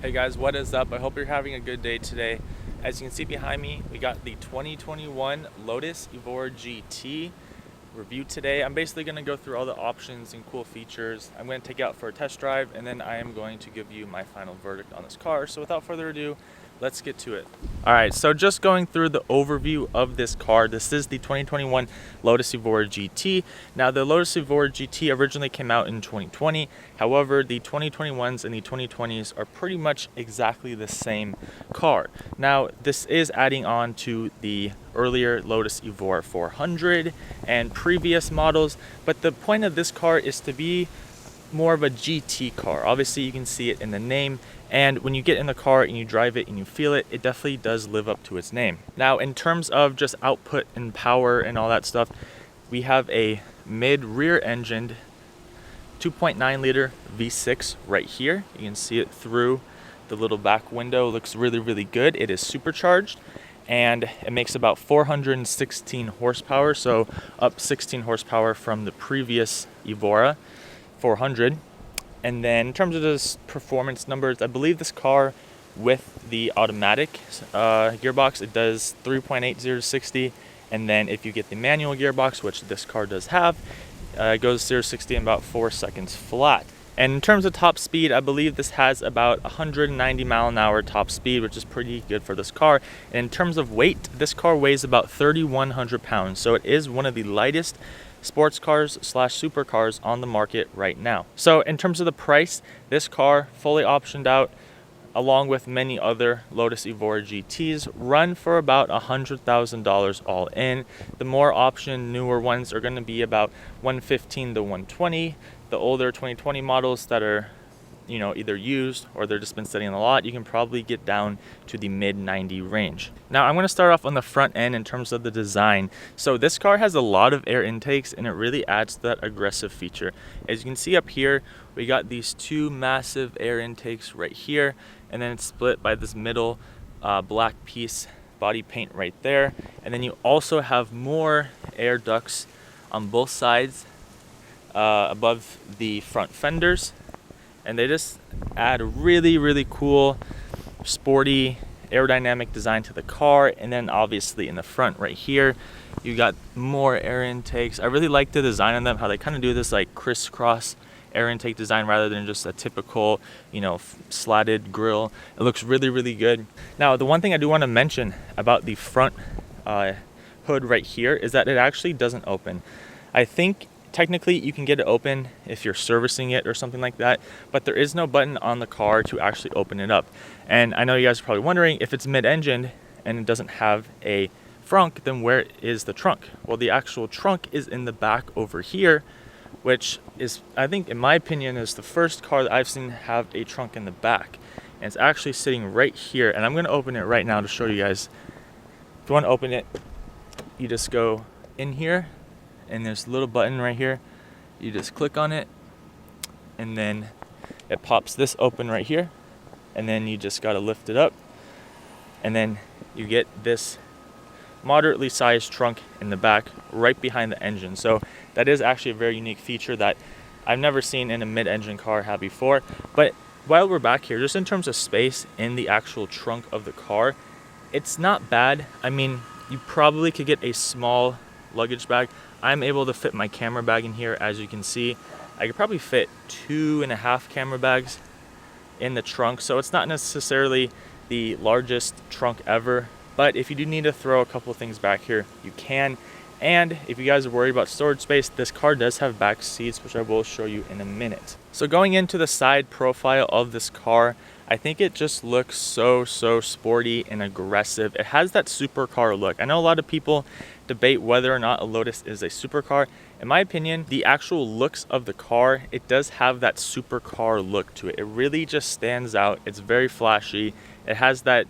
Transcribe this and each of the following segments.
Hey guys, what is up? I hope you're having a good day today. As you can see behind me, we got the 2021 Lotus Evora GT review today. I'm basically going to go through all the options and cool features. I'm going to take it out for a test drive, and then I am going to give you my final verdict on this car. So without further ado, let's get to it. All right, so just going through the overview of this car. This is the 2021 Lotus Evora GT. Now, the Lotus Evora GT originally came out in 2020. However, the 2021s and the 2020s are pretty much exactly the same car. Now, this is adding on to the earlier Lotus Evora 400 and previous models, but the point of this car is to be more of a GT car. Obviously, you can see it in the name, and when you get in the car and you drive it and you feel it, it definitely does live up to its name. Now, in terms of just output and power and all that stuff, we have a mid-rear engined 2.9 liter V6 right here. You can see it through the little back window. It looks really good. It is supercharged, and it makes about 416 horsepower, so up 16 horsepower from the previous Evora 400. And then in terms of this performance numbers, I believe this car with the automatic gearbox, it does 3.80 to 60, and then if you get the manual gearbox, which this car does have, it goes 0 to 60 in about 4 seconds flat. And in terms of top speed, I believe this has about 190 mile an hour top speed, which is pretty good for this car. And in terms of weight, this car weighs about 3,100 pounds, so it is one of the lightest sports cars / supercars on the market right now. So in terms of the price, this car fully optioned out, along with many other Lotus Evora GTs, run for about $100,000 all in. The more option newer ones are going to be about $115,000 to $120,000. The older 2020 models that are, either used or they're just been sitting in the lot, you can probably get down to the mid-90 range. Now, I'm going to start off on the front end in terms of the design. So this car has a lot of air intakes, and it really adds to that aggressive feature. As you can see up here, we got these two massive air intakes right here, and then it's split by this middle black piece body paint right there. And then you also have more air ducts on both sides above the front fenders, and they just add a really cool sporty aerodynamic design to the car. And then obviously in the front right here, you got more air intakes. I really like the design on them, how they kind of do this like crisscross air intake design rather than just a typical slatted grill. It looks really good. Now, the one thing I do want to mention about the front hood right here is that it actually doesn't open. I think technically you can get it open if you're servicing it or something like that, but there is no button on the car to actually open it up. And I know you guys are probably wondering, if it's mid-engine and it doesn't have a frunk, then where is the trunk? Well, the actual trunk is in the back over here, which is, I think in my opinion, is the first car that I've seen have a trunk in the back. And it's actually sitting right here, and I'm going to open it right now to show you guys. If you want to open it, you just go in here, and there's a little button right here. You just click on it, and then it pops this open right here, and then you just got to lift it up, and then you get this moderately sized trunk in the back right behind the engine. So that is actually a very unique feature that I've never seen in a mid-engine car have before. But while we're back here, just in terms of space in the actual trunk of the car, it's not bad. I mean, you probably could get a small luggage bag. I'm able to fit my camera bag in here. As you can see, I could probably fit 2.5 camera bags in the trunk, so it's not necessarily the largest trunk ever, but if you do need to throw a couple of things back here, you can. And if you guys are worried about storage space, this car does have back seats, which I will show you in a minute. So going into the side profile of this car, I think it just looks so sporty and aggressive. It has that supercar look. I know a lot of people debate whether or not a Lotus is a supercar. In my opinion, the actual looks of the car, it does have that supercar look to it. It really just stands out. It's very flashy. It has that,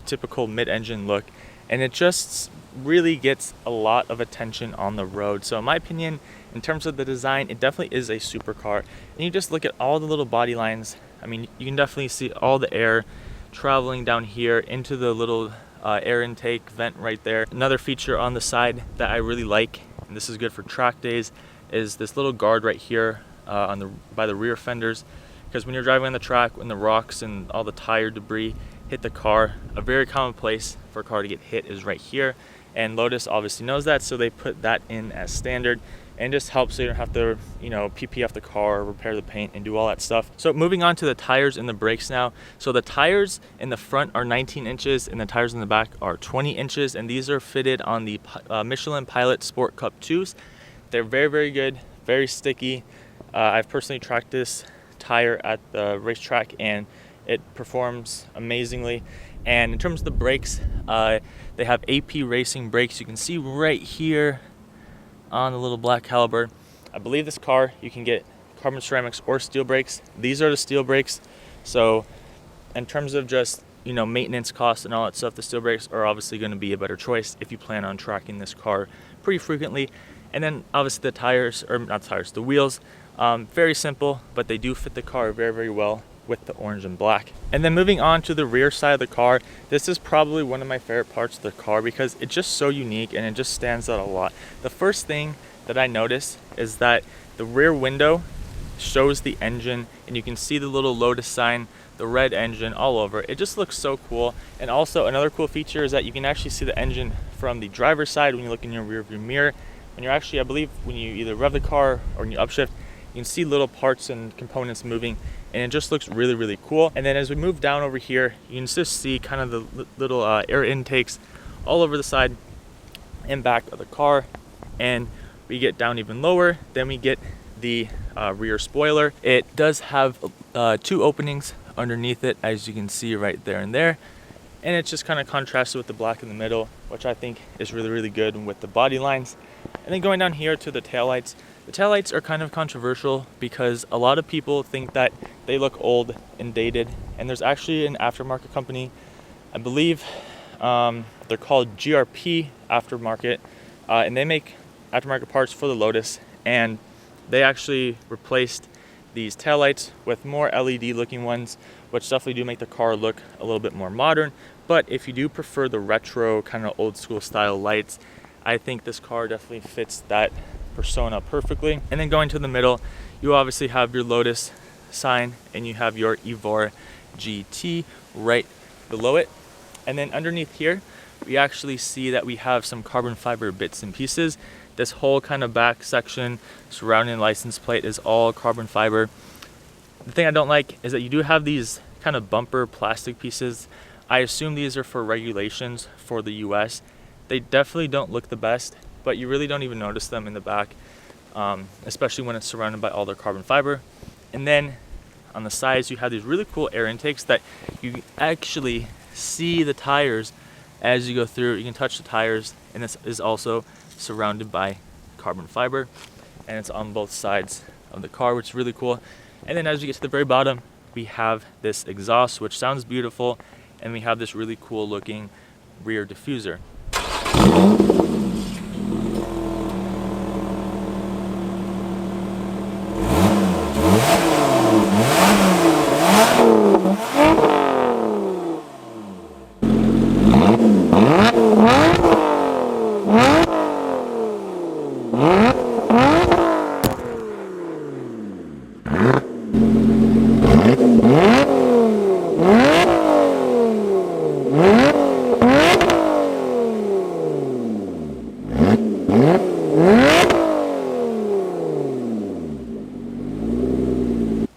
typical mid-engine look, and it just really gets a lot of attention on the road. So in my opinion, in terms of the design, it definitely is a supercar. And you just look at all the little body lines. I mean, you can definitely see all the air traveling down here into the little air intake vent right there. Another feature on the side that I really like, and this is good for track days, is this little guard right here by the rear fenders. because when you're driving on the track, when the rocks and all the tire debris hit the car, a very common place for a car to get hit is right here. And Lotus obviously knows that, so they put that in as standard, and just helps so you don't have to, PP off the car, repair the paint, and do all that stuff. So moving on to the tires and the brakes now. So the tires in the front are 19 inches and the tires in the back are 20 inches, and these are fitted on the Michelin Pilot Sport Cup 2s. They're very, very good, very sticky. I've personally tracked this tire at the racetrack and it performs amazingly. And in terms of the brakes, they have AP Racing brakes. You can see right here on the little black caliber. I believe this car, you can get carbon ceramics or steel brakes. These are the steel brakes. So in terms of just, maintenance costs and all that stuff, the steel brakes are obviously going to be a better choice if you plan on tracking this car pretty frequently. And then obviously the tires, or not tires, the wheels, very simple, but they do fit the car very, very well with the orange and black. And then moving on to the rear side of the car, this is probably one of my favorite parts of the car because it's just so unique and it just stands out a lot. The first thing that I noticed is that the rear window shows the engine, and you can see the little Lotus sign, the red engine all over. It just looks so cool. And also another cool feature is that you can actually see the engine from the driver's side when you look in your rear view mirror. When you're actually, I believe, when you either rev the car or when you upshift, you can see little parts and components moving, and it just looks really, really cool. And then as we move down over here, you can just see kind of the little air intakes all over the side and back of the car. And we get down even lower, then we get the rear spoiler. It does have 2 openings underneath it, as you can see right there and there. And it's just kind of contrasted with the black in the middle, which I think is really, really good with the body lines. And then going down here to the taillights. The taillights are kind of controversial because a lot of people think that they look old and dated. And there's actually an aftermarket company, I believe they're called GRP Aftermarket, and they make aftermarket parts for the Lotus. And they actually replaced these taillights with more LED looking ones, which definitely do make the car look a little bit more modern. But if you do prefer the retro kind of old school style lights, I think this car definitely fits that persona perfectly. And then going to the middle, you obviously have your Lotus sign and you have your Evora GT right below it. And then underneath here, we actually see that we have some carbon fiber bits and pieces. This whole kind of back section surrounding the license plate is all carbon fiber. The thing I don't like is that you do have these kind of bumper plastic pieces. I assume these are for regulations for the US. They definitely don't look the best, but you really don't even notice them in the back, especially when it's surrounded by all their carbon fiber. And then on the sides, you have these really cool air intakes that you actually see the tires as you go through. You can touch the tires, and this is also surrounded by carbon fiber, and it's on both sides of the car, which is really cool. And then as we get to the very bottom, we have this exhaust, which sounds beautiful, and we have this really cool looking rear diffuser.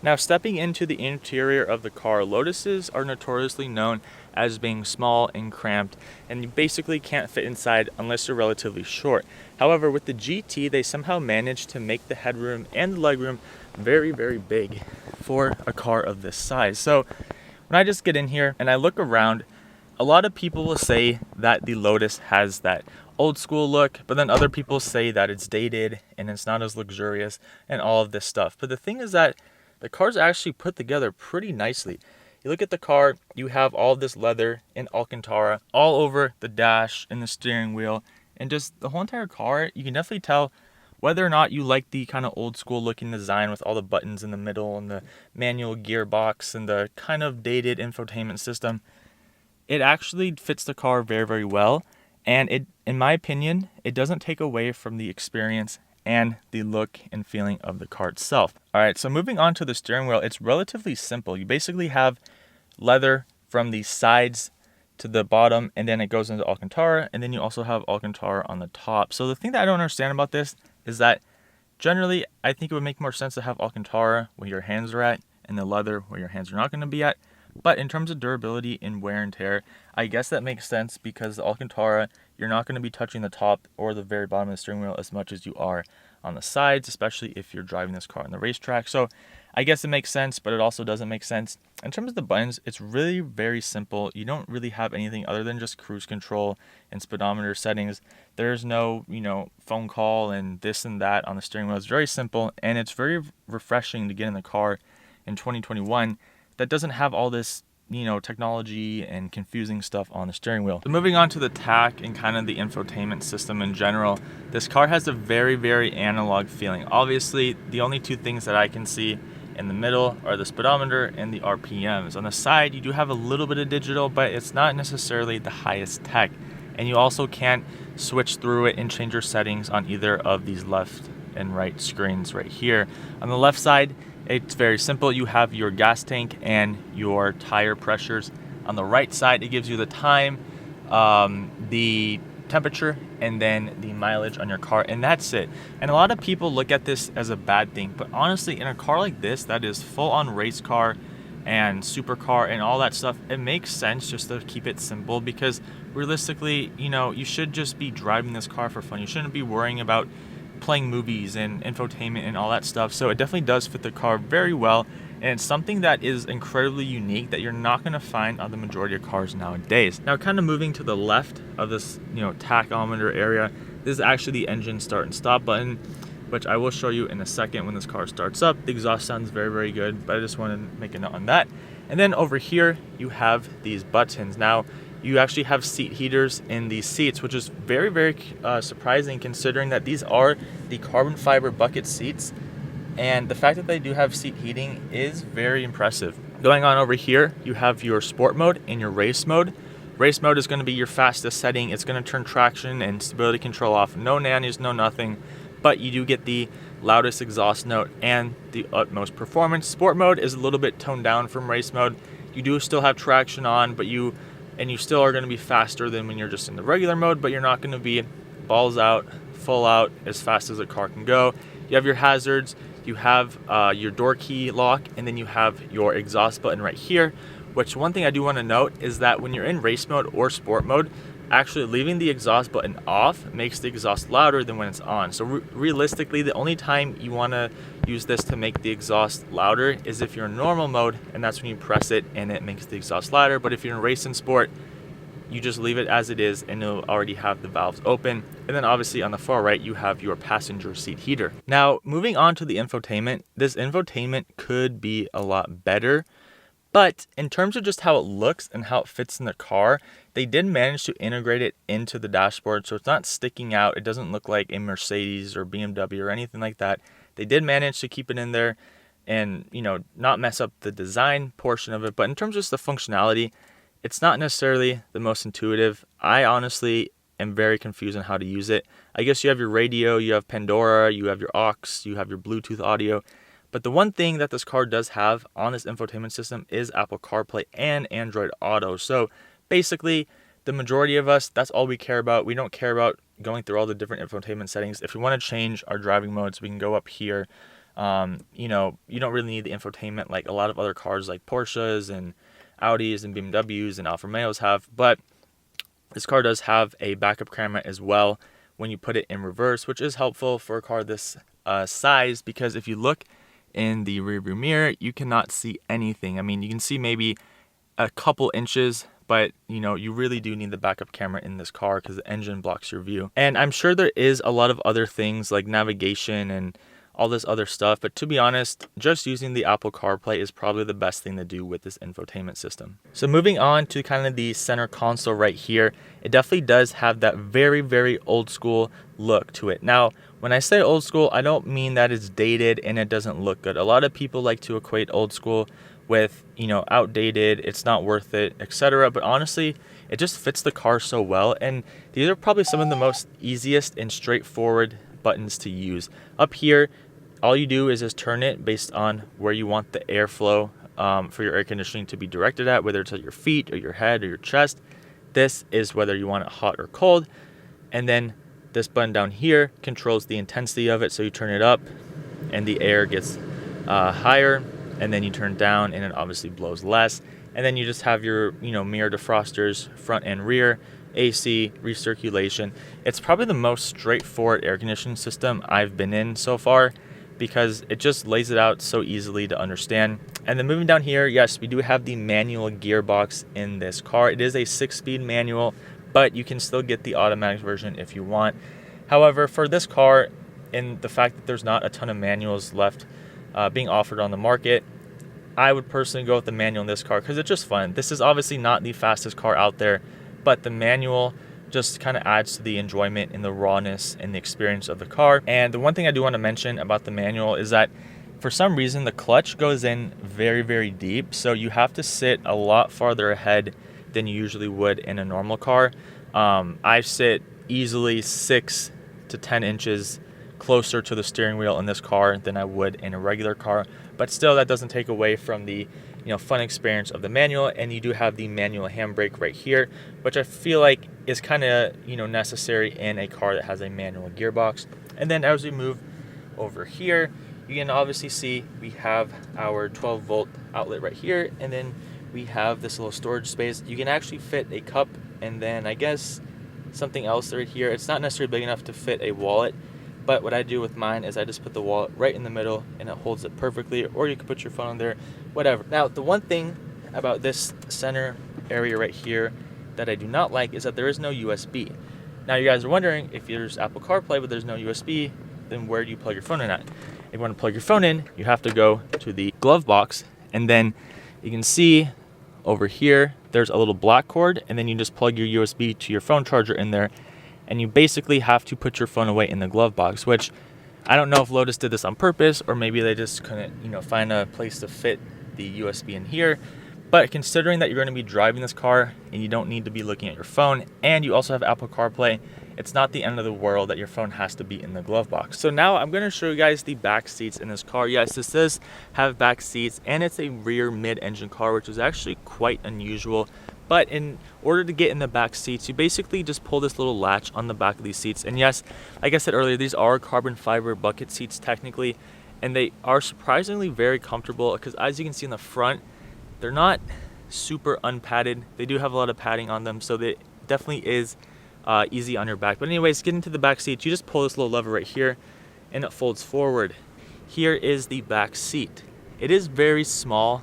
Now, stepping into the interior of the car, Lotuses are notoriously known as being small and cramped, and you basically can't fit inside unless you're relatively short. However, with the GT, they somehow managed to make the headroom and the legroom very, very big for a car of this size. So when I just get in here and I look around, a lot of people will say that the Lotus has that old school look, but then other people say that it's dated and it's not as luxurious and all of this stuff. But the thing is that the car's actually put together pretty nicely. You look at the car, you have all this leather and Alcantara all over the dash and the steering wheel, and just the whole entire car. You can definitely tell whether or not you like the kind of old school looking design with all the buttons in the middle and the manual gearbox and the kind of dated infotainment system. It actually fits the car very, very well. And it, in my opinion, it doesn't take away from the experience and the look and feeling of the car itself. All right, so moving on to the steering wheel, it's relatively simple. You basically have leather from the sides to the bottom, and then it goes into Alcantara, and then you also have Alcantara on the top. So the thing that I don't understand about this is that generally I think it would make more sense to have Alcantara where your hands are at and the leather where your hands are not going to be at. But in terms of durability and wear and tear, I guess that makes sense because the Alcantara, you're not going to be touching the top or the very bottom of the steering wheel as much as you are on the sides, especially if you're driving this car on the racetrack. So I guess it makes sense, but it also doesn't make sense. In terms of the buttons, it's really very simple. You don't really have anything other than just cruise control and speedometer settings. There's no, phone call and this and that on the steering wheel. It's very simple, and it's very refreshing to get in the car in 2021 that doesn't have all this, technology and confusing stuff on the steering wheel. So moving on to the tach and kind of the infotainment system in general, this car has a very, very analog feeling. Obviously, the only two things that I can see in the middle are the speedometer and the RPMs. On the side, you do have a little bit of digital, but it's not necessarily the highest tech. And you also can't switch through it and change your settings on either of these left and right screens right here. On the left side, it's very simple. You have your gas tank and your tire pressures. On the right side, it gives you the time, the temperature, and then the mileage on your car, and that's it. And a lot of people look at this as a bad thing, but honestly, in a car like this that is full-on race car and supercar and all that stuff, it makes sense just to keep it simple because realistically, you should just be driving this car for fun. You shouldn't be worrying about playing movies and infotainment and all that stuff. So it definitely does fit the car very well, and it's something that is incredibly unique that you're not going to find on the majority of cars nowadays. Now, kind of moving to the left of this tachometer area, this is actually the engine start and stop button, which I will show you in a second when this car starts up. The exhaust sounds very, very good, but I just want to make a note on that. And then over here you have these buttons. Now you actually have seat heaters in these seats, which is very, very surprising considering that these are the carbon fiber bucket seats. And the fact that they do have seat heating is very impressive. Going on over here, you have your sport mode and your race mode. Race mode is going to be your fastest setting. It's going to turn traction and stability control off. No nannies, no nothing. But you do get the loudest exhaust note and the utmost performance. Sport mode is a little bit toned down from race mode. You do still have traction on, but you still are going to be faster than when you're just in the regular mode, but you're not going to be balls out, full out, as fast as a car can go. You have your hazards, you have your door key lock, and then you have your exhaust button right here, which one thing I do want to note is that when you're in race mode or sport mode, actually leaving the exhaust button off makes the exhaust louder than when it's on. So realistically, the only time you want to use this to make the exhaust louder is if you're in normal mode, and that's when you press it and it makes the exhaust louder. But if you're in race and sport, you just leave it as it is and it'll already have the valves open. And then obviously on the far right, you have your passenger seat heater. Now, moving on to the infotainment, this infotainment could be a lot better. But in terms of just how it looks and how it fits in the car, they did manage to integrate it into the dashboard, so it's not sticking out. It doesn't look like a Mercedes or BMW or anything like that. They did manage to keep it in there and, not mess up the design portion of it. But in terms of just the functionality, it's not necessarily the most intuitive. I honestly am very confused on how to use it. I guess you have your radio, you have Pandora, you have your aux, you have your Bluetooth audio. But the one thing that this car does have on this infotainment system is Apple CarPlay and Android Auto. So basically, the majority of us, that's all we care about. We don't care about going through all the different infotainment settings. If we want to change our driving modes, we can go up here. You don't really need the infotainment like a lot of other cars like Porsches and Audis and BMWs and Alfa Romeos have. But this car does have a backup camera as well when you put it in reverse, which is helpful for a car this size, because if you look in the rearview mirror, you cannot see anything. I mean, you can see maybe a couple inches, but you really do need the backup camera in this car because the engine blocks your view. And I'm sure there is a lot of other things like navigation and all this other stuff, but to be honest, just using the Apple CarPlay is probably the best thing to do with this infotainment system. So moving on to kind of the center console right here, it definitely does have that very, very old school look to it. Now, when I say old school, I don't mean that it's dated and it doesn't look good. A lot of people like to equate old school with, outdated, it's not worth it, etc. But honestly, it just fits the car so well. And these are probably some of the most easiest and straightforward buttons to use. Up here, all you do is just turn it based on where you want the airflow for your air conditioning to be directed at, whether it's at your feet or your head or your chest. This is whether you want it hot or cold. And then this button down here controls the intensity of it. So you turn it up and the air gets higher, and then you turn down and it obviously blows less. And then you just have your, mirror defrosters, front and rear, AC, recirculation. It's probably the most straightforward air conditioning system I've been in so far, because it just lays it out so easily to understand. And then moving down here, yes, we do have the manual gearbox in this car. It is a 6-speed manual, but you can still get the automatic version if you want. However, for this car, in the fact that there's not a ton of manuals left being offered on the market, I would personally go with the manual in this car because it's just fun. This is obviously not the fastest car out there, but the manual just kind of adds to the enjoyment and the rawness and the experience of the car. And the one thing I do want to mention about the manual is that for some reason the clutch goes in very, very deep, so you have to sit a lot farther ahead than you usually would in a normal car. I sit easily 6 to 10 inches closer to the steering wheel in this car than I would in a regular car, but still that doesn't take away from the fun experience of the manual. And you do have the manual handbrake right here, which I feel like is kind of necessary in a car that has a manual gearbox. And then as we move over here, you can obviously see we have our 12-volt outlet right here, and then we have this little storage space. You can actually fit a cup and then I guess something else right here. It's not necessarily big enough to fit a wallet, but what I do with mine is I just put the wallet right in the middle and it holds it perfectly, or you can put your phone on there, whatever. Now, the one thing about this center area right here that I do not like is that there is no USB. Now, you guys are wondering, if there's Apple CarPlay but there's no USB, then where do you plug your phone in at? If you want to plug your phone in, you have to go to the glove box, and then you can see over here, there's a little black cord, and then you just plug your USB to your phone charger in there, and you basically have to put your phone away in the glove box, which I don't know if Lotus did this on purpose, or maybe they just couldn't, find a place to fit the USB in here. But considering that you're going to be driving this car and you don't need to be looking at your phone, and you also have Apple CarPlay, it's not the end of the world that your phone has to be in the glove box. So now I'm going to show you guys the back seats in this car. Yes, this does have back seats, and it's a rear mid-engine car, which is actually quite unusual. But in order to get in the back seats, you basically just pull this little latch on the back of these seats. And yes, like I said earlier, these are carbon fiber bucket seats technically, and they are surprisingly very comfortable because as you can see in the front, they're not super unpadded. They do have a lot of padding on them, so they definitely is easy on your back. But anyways, getting to the back seat, you just pull this little lever right here and it folds forward. Here is the back seat. It is very small,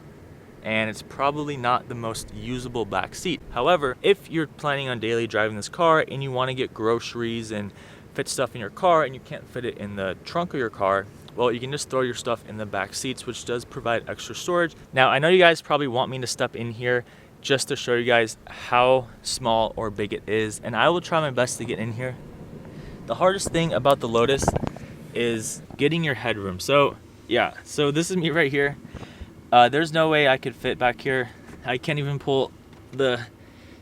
and it's probably not the most usable back seat. However, if you're planning on daily driving this car and you want to get groceries and fit stuff in your car and you can't fit it in the trunk of your car, well, you can just throw your stuff in the back seats, which does provide extra storage. Now, I know you guys probably want me to step in here just to show you guys how small or big it is, and I will try my best to get in here. The hardest thing about the Lotus is getting your headroom. So yeah, so this is me right here. There's no way I could fit back here. I can't even pull the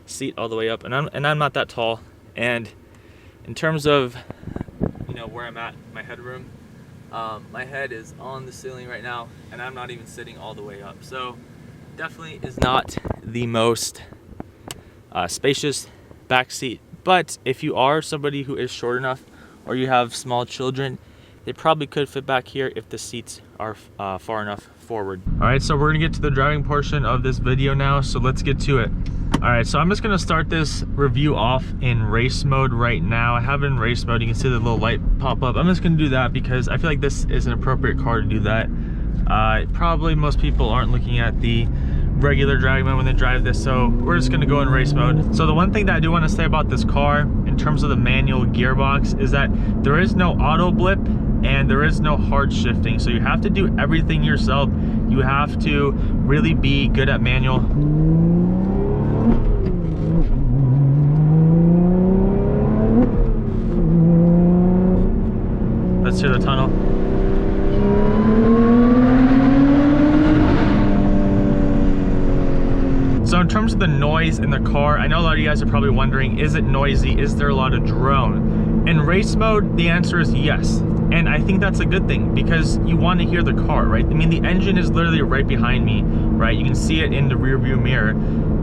seat all the way up, and I'm not that tall. And in terms of where I'm at, my headroom, my head is on the ceiling right now, and I'm not even sitting all the way up. So definitely is not the most spacious back seat. But if you are somebody who is short enough, or you have small children, they probably could fit back here if the seats are far enough forward. All right, so we're gonna get to the driving portion of this video now, so let's get to it. All right, so I'm just gonna start this review off in race mode right now. I have it in race mode. You can see the little light pop up. I'm just gonna do that because I feel like this is an appropriate car to do that. Probably most people aren't looking at the regular driving mode when they drive this, so we're just gonna go in race mode. So the one thing that I do want to say about this car in terms of the manual gearbox is that there is no auto blip and there is no hard shifting, so you have to do everything yourself. You have to really be good at manual. Let's hear the tunnel. So in terms of the noise in the car, I know a lot of you guys are probably wondering, is it noisy? Is there a lot of drone? In race mode, the answer is yes. And I think that's a good thing because you want to hear the car, right? I mean, the engine is literally right behind me, right? You can see it in the rear view mirror.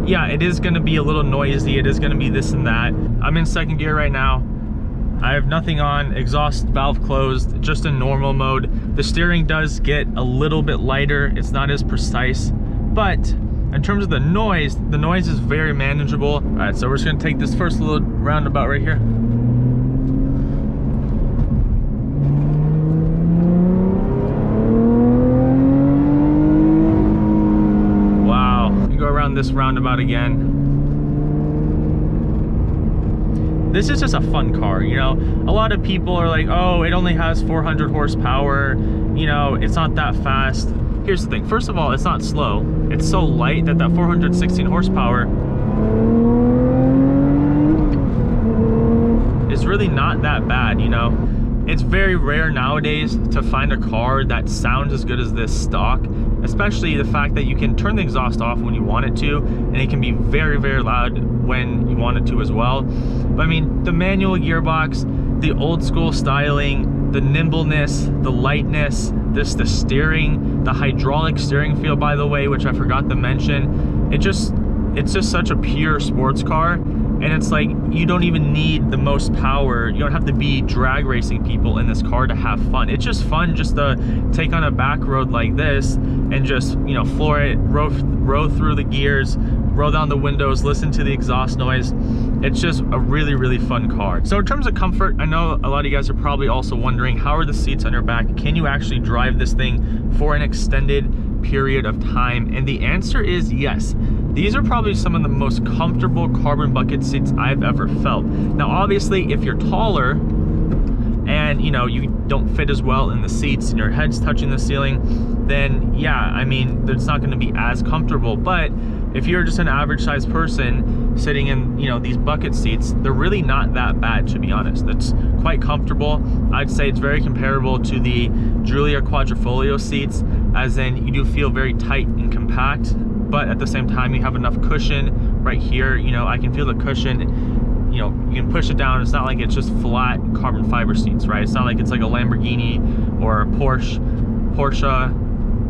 Yeah, it is going to be a little noisy. It is going to be this and that. I'm in second gear right now. I have nothing on, exhaust valve closed, just in normal mode. The steering does get a little bit lighter. It's not as precise, but in terms of the noise is very manageable. All right, so we're just gonna take this first little roundabout right here. Wow, we go around this roundabout again. This is just a fun car, you know? A lot of people are like, oh, it only has 400 horsepower, you know, it's not that fast. Here's the thing, first of all, it's not slow. It's so light that 416 horsepower is really not that bad, you know? It's very rare nowadays to find a car that sounds as good as this stock, especially the fact that you can turn the exhaust off when you want it to, and it can be very, very loud when you want it to as well. But I mean, the manual gearbox, the old school styling, the nimbleness, the lightness, the steering, the hydraulic steering feel, by the way, which I forgot to mention. It's just such a pure sports car. And it's like, you don't even need the most power. You don't have to be drag racing people in this car to have fun. It's just fun just to take on a back road like this and just, you know, floor it, row through the gears, roll down the windows, listen to the exhaust noise. It's just a really, really fun car. So in terms of comfort, I know a lot of you guys are probably also wondering, how are the seats on your back? Can you actually drive this thing for an extended period of time? And the answer is yes. These are probably some of the most comfortable carbon bucket seats I've ever felt. Now, obviously, if you're taller and, you know, you don't fit as well in the seats and your head's touching the ceiling, then yeah, I mean, it's not going to be as comfortable. But if you're just an average sized person sitting in, you know, these bucket seats, they're really not that bad, to be honest. It's quite comfortable. I'd say it's very comparable to the Giulia Quadrifoglio seats, as in you do feel very tight and compact, but at the same time you have enough cushion right here. You know, I can feel the cushion. You know, you can push it down. It's not like it's just flat carbon fiber seats, right? It's not like it's like a Lamborghini or a Porsche,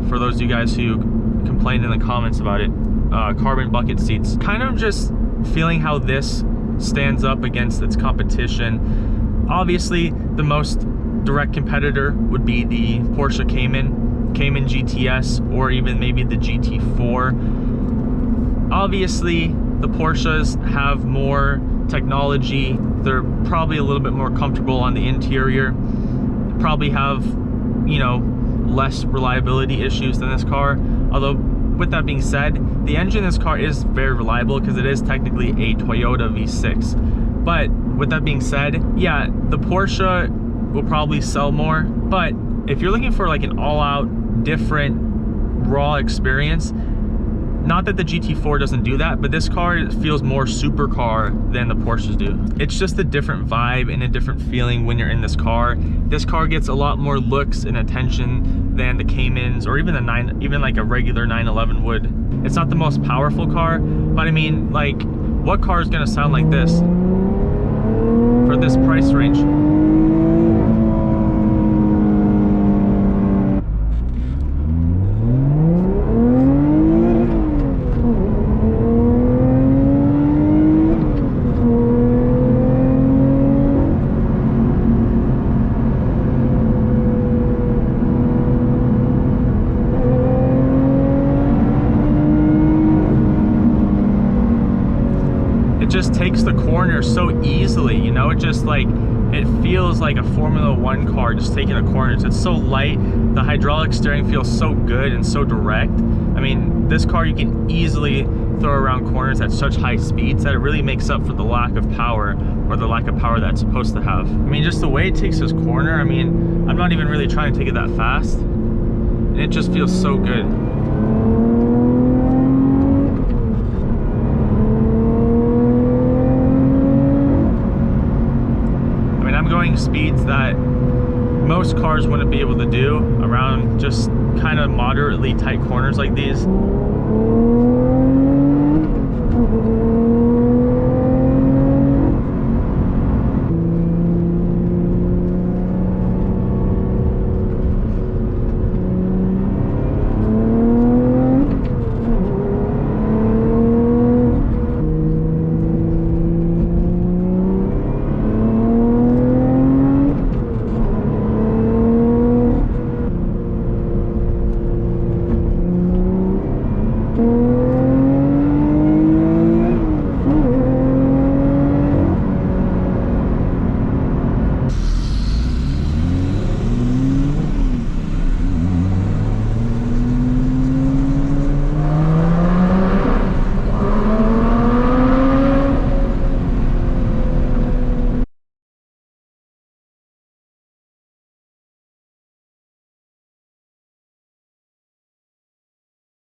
for those of you guys who complained in the comments about it. Carbon bucket seats. Kind of just feeling how this stands up against its competition. Obviously, the most direct competitor would be the Porsche Cayman GTS, or even maybe the GT4. Obviously, the Porsches have more technology. They're probably a little bit more comfortable on the interior. Probably have, you know, less reliability issues than this car. Although, with that being said, the engine in this car is very reliable because it is technically a Toyota V6. But with that being said, yeah, the Porsche will probably sell more. But if you're looking for like an all-out different raw experience, not that the GT4 doesn't do that, but this car feels more supercar than the Porsches do. It's just a different vibe and a different feeling when you're in this car. This car gets a lot more looks and attention than the Caymans, or even even like a regular 911 would. It's not the most powerful car, but I mean, like, what car is gonna sound like this for this price range? Just takes the corner so easily, you know. It just like, it feels like a Formula 1 car just taking a corner. It's so light. The hydraulic steering feels so good and so direct. I mean, this car, you can easily throw around corners at such high speeds that it really makes up for the lack of power, or the lack of power that it's supposed to have. I mean, just the way it takes this corner, I mean, I'm not even really trying to take it that fast, and it just feels so good. Speeds that most cars wouldn't be able to do around just kind of moderately tight corners like these.